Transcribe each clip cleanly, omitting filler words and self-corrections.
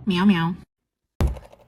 Meow meow.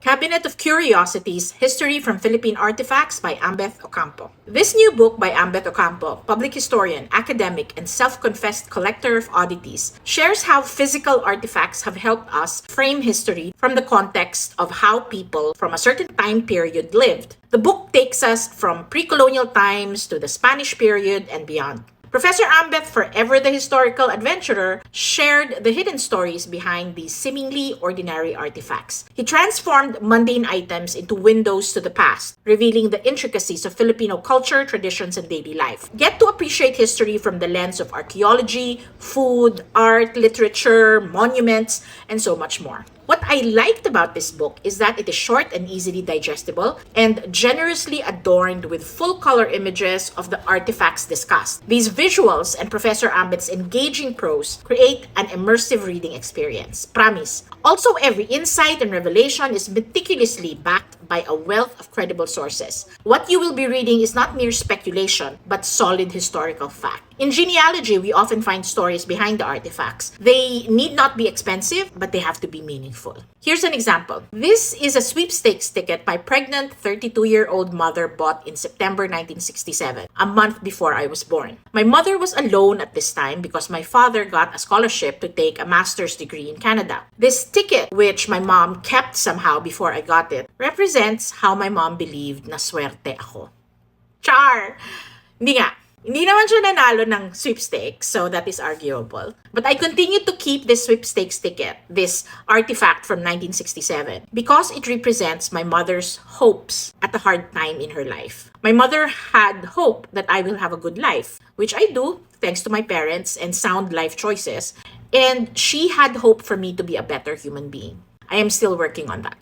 Cabinet of Curiosities, History from Philippine Artifacts by Ambeth Ocampo. This new book by Ambeth Ocampo, public historian, academic, and self-confessed collector of oddities, shares how physical artifacts have helped us frame history from the context of how people from a certain time period lived. The book takes us from pre-colonial times to the Spanish period and beyond. Professor Ambeth, forever the historical adventurer, shared the hidden stories behind these seemingly ordinary artifacts. He transformed mundane items into windows to the past, revealing the intricacies of Filipino culture, traditions, and daily life. Get to appreciate history from the lens of archaeology, food, art, literature, monuments, and so much more. What I liked about this book is that it is short and easily digestible and generously adorned with full-color images of the artifacts discussed. These visuals and Professor Ambeth's engaging prose create an immersive reading experience. Promise. Also, every insight and revelation is meticulously backed by a wealth of credible sources. What you will be reading is not mere speculation, but solid historical fact. In genealogy, we often find stories behind the artifacts. They need not be expensive, but they have to be meaningful. Here's an example. This is a sweepstakes ticket my pregnant 32-year-old mother bought in September 1967, a month before I was born. My mother was alone at this time because my father got a scholarship to take a master's degree in Canada. This ticket, which my mom kept somehow before I got it, represents how my mom believed na swerte ako. Char! Hindi nga. Hindi naman siya nanalo ng sweepstakes, so that is arguable. But I continue to keep this sweepstakes ticket, this artifact from 1967, because it represents my mother's hopes at a hard time in her life. My mother had hope that I will have a good life, which I do, thanks to my parents and sound life choices, and she had hope for me to be a better human being. I am still working on that.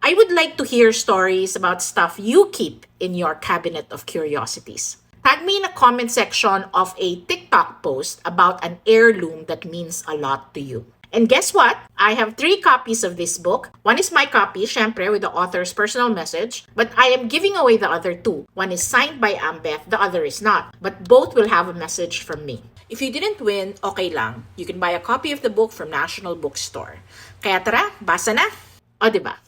I would like to hear stories about stuff you keep in your cabinet of curiosities. Tag me in the comment section of a TikTok post about an heirloom that means a lot to you. And guess what? I have 3 copies of this book. One is my copy, syempre, with the author's personal message. But I am giving away the other 2. One is signed by Ambeth, the other is not. But both will have a message from me. If you didn't win, okay lang. You can buy a copy of the book from National Bookstore. Kaya tara, basa na! O diba?